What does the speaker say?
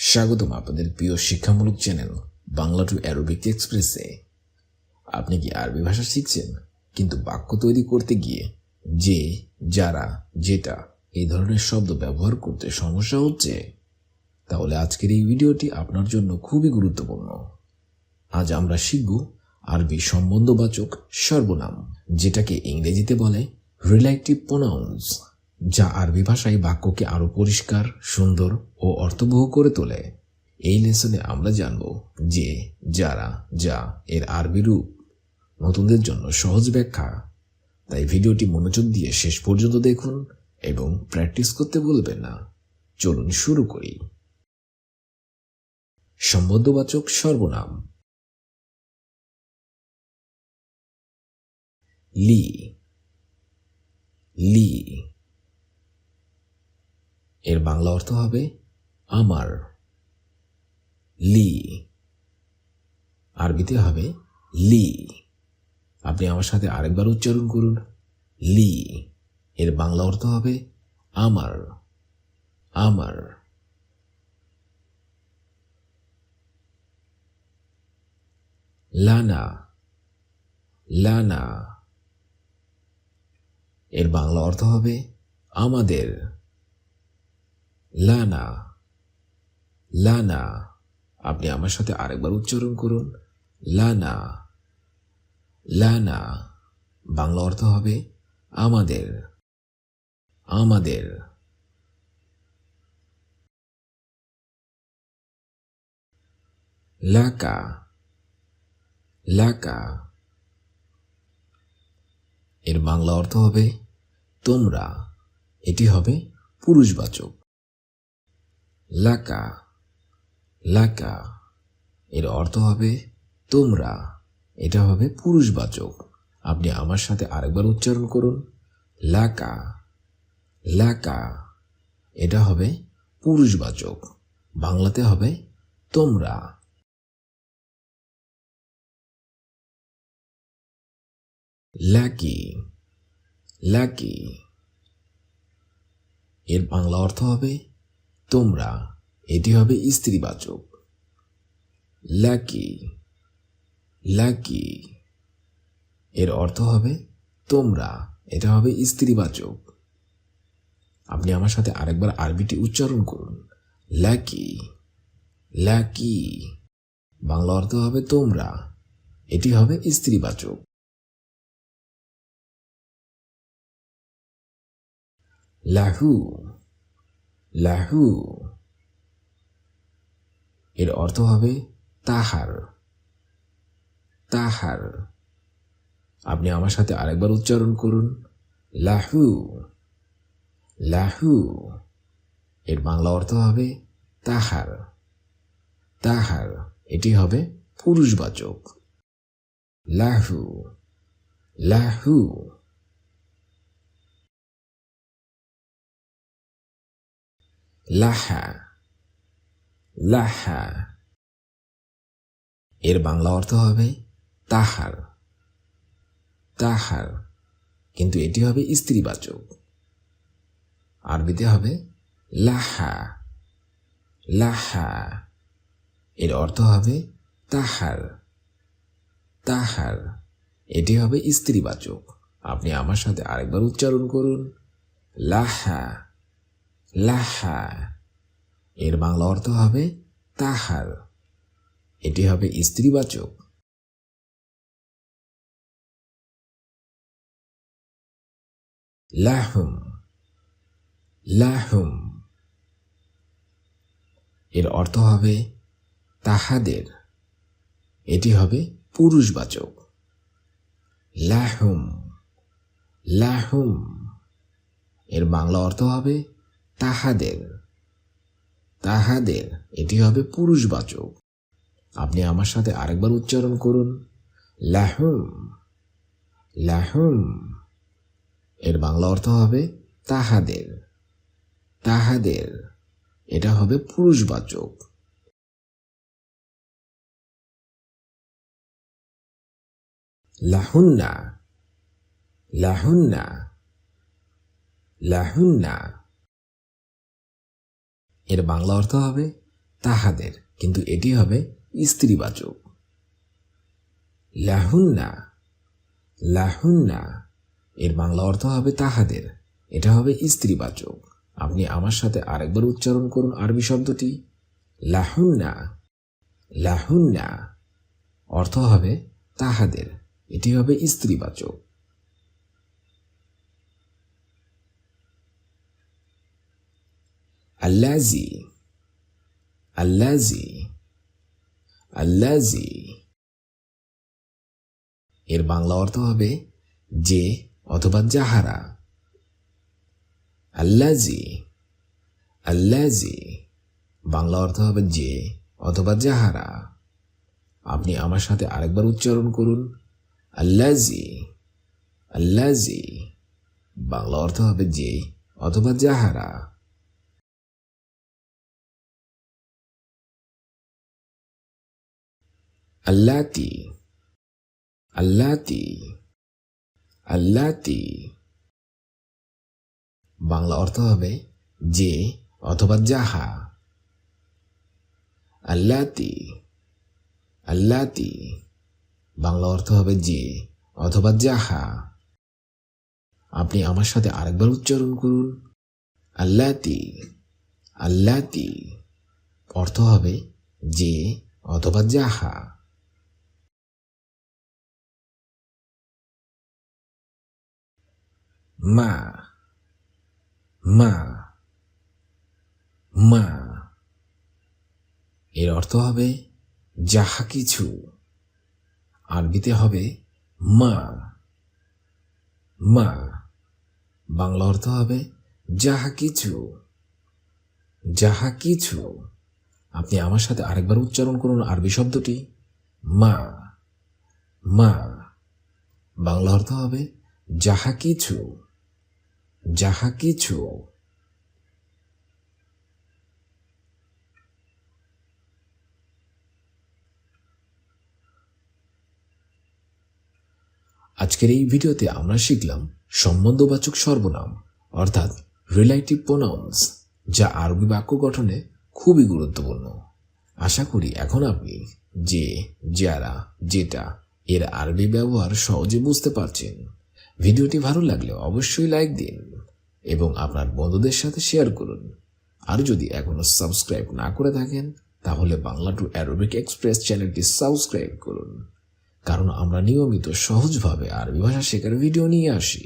স্বাগতম আপনাদের প্রিয় শিক্ষামূলক চ্যানেল বাংলা টু অ্যারবিক এক্সপ্রেসে। আপনি কি আরবি ভাষা শিখছেন কিন্তু বাক্য তৈরি করতে গিয়ে যে, যারা, যেটা এই ধরনের শব্দ ব্যবহার করতে সমস্যা হচ্ছে? তাহলে আজকের এই ভিডিওটি আপনার জন্য খুবই গুরুত্বপূর্ণ। আজ আমরা শিখব আরবি সম্বন্ধবাচক সর্বনাম, যেটাকে ইংরেজিতে বলে রিলেটিভ প্রোনাউন্স, যা আরবি ভাষায় বাক্যকে আরো পরিষ্কার, সুন্দর ও অর্থবহ করে তোলে। এই লেসনে আমরা জানব যে, যারা, যা এর আরবি রূপ, নতুনদের জন্য সহজ ব্যাখ্যা। তাই ভিডিওটি মনোযোগ দিয়ে শেষ পর্যন্ত দেখুন এবং প্র্যাকটিস করতে ভুলবেন না। চলুন শুরু করি। সম্বন্ধবাচক সর্বনাম। লি, লি এর বাংলা অর্থ হবে আমার। লি আরবিতে হবে লি। আপনি আমার সাথে আরেকবার উচ্চারণ করুন। লি এর বাংলা অর্থ হবে আমার, আমার। লানা, লানা এর বাংলা অর্থ হবে আমাদের। লানা, লানা। আপনি আমার সাথে আরেকবার উচ্চারণ করুন। লানা, লানা বাংলা অর্থ হবে আমাদের, আমাদের। লাকা, লাকা এর বাংলা অর্থ হবে তোমরা। এটি হবে পুরুষবাচক। লাকা, লাকা এর অর্থ হবে তোমরা। এটা হবে পুরুষবাচক। আপনি আমার সাথে আরেকবার উচ্চারণ করুন। লাকা, লাকা। এটা হবে পুরুষবাচক। বাংলাতে হবে তোমরা। লাকি, লাকি এর বাংলা অর্থ হবে তোমরা। এটি হবে স্ত্রীবাচক। লাকি, লাকি এর অর্থ হবে তোমরা। এটা হবে স্ত্রীবাচক। আপনি আমার সাথে আরেকবার আরবিটি উচ্চারণ করুন। লাকি, লাকি বাংলা অর্থ হবে তোমরা। এটি হবে স্ত্রীবাচক। লাহু, লাহু এর অর্থ হবে তাহার, তাহার। আপনি আমার সাথে আরেকবার উচ্চারণ করুন। লাহু, লাহু এর বাংলা অর্থ হবে তাহার, তাহার। এটি হবে পুরুষবাচক। লাহু, লাহু। লাহা, লাহা এর বাংলা অর্থ হবে তাহার, তাহার। কিন্তু এটি হবে স্ত্রীবাচক। আরবিতে হবে লাহা, লাহা। এর অর্থ হবে তাহার, তাহার। এটি হবে স্ত্রীবাচক। আপনি আমার সাথে আরেকবার উচ্চারণ করুন। লাহা, লাহা এর বাংলা অর্থ হবে তাহার। এটি হবে স্ত্রীবাচক। লাহুম, লাহুম এর অর্থ হবে তাহাদের। এটি হবে পুরুষবাচক। লাহুম, লাহুম এর বাংলা অর্থ হবে তাহাদের, তাহাদের। এটি হবে পুরুষবাচক। আপনি আমার সাথে আরেকবার উচ্চারণ করুন। লাহুম, লাহুম এর বাংলা অর্থ হবে তাহাদের, তাহাদের। এটা হবে পুরুষবাচক। লাহুন্না, লাহুন্না, লাহুন্না এর বাংলা অর্থ হবে তাহাদের, কিন্তু এটি হবে স্ত্রীবাচক। লাহুন্না, লাহুন্না এর বাংলা অর্থ হবে তাহাদের, এটা হবে স্ত্রীবাচক। আপনি আমার সাথে আরেকবার উচ্চারণ করুন আরবি শব্দটি। লাহুন্না, লাহুন্না অর্থ হবে তাহাদের, এটি হবে স্ত্রীবাচক। আল্লাজি, আল্লাজি, আল্লাজি এর বাংলা অর্থ হবে যে অথবা যাহারা। আল্লাজি, আল্লাজি বাংলা অর্থ হবে যে অথবা যাহারা। আপনি আমার সাথে আরেকবার উচ্চারণ করুন। আল্লাজি, আল্লাজি বাংলা অর্থ হবে যে অথবা যাহারা। আল্লাতি, আল্লাতি, আল্লাতি বাংলা অর্থ হবে যে অথবা যাহা। আল্লাতি, আল্লাতি বাংলা অর্থ হবে যে অথবা যাহা। আপনি আমার সাথে আরেকবার উচ্চারণ করুন। আল্লাতি, আল্লাতি অর্থ হবে যে অথবা যাহা। মা, মা, মা এর অর্থ হবে যাহা কিছু। আরবিতে হবে মা, মা বাংলা অর্থ হবে যাহা কিছু, যাহা কিছু। আপনি আমার সাথে আরেকবার উচ্চারণ করুন আরবি শব্দটি। মা, মা বাংলা অর্থ হবে যাহা কিছু, যাহা কিছু। আজকের এই ভিডিওতে আমরা শিখলাম সম্বন্ধবাচক সর্বনাম অর্থাৎ রিলেটিভ প্রোনাউন্স, যা আরবি বাক্য গঠনে খুবই গুরুত্বপূর্ণ। আশা করি এখন আপনি যে, যারা, যেটা এর আরবি ব্যবহার সহজে বুঝতে পারছেন। ভিডিওটি ভালো লাগলে অবশ্যই লাইক দিন এবং আপনার বন্ধুদের সাথে শেয়ার করুন। আর যদি এখনো সাবস্ক্রাইব না করে থাকেন তাহলে বাংলা টু অ্যারবিক এক্সপ্রেস চ্যানেলটি সাবস্ক্রাইব করুন, কারণ আমরা নিয়মিত সহজভাবে আরবি ভাষা শেখার ভিডিও নিয়ে আসি।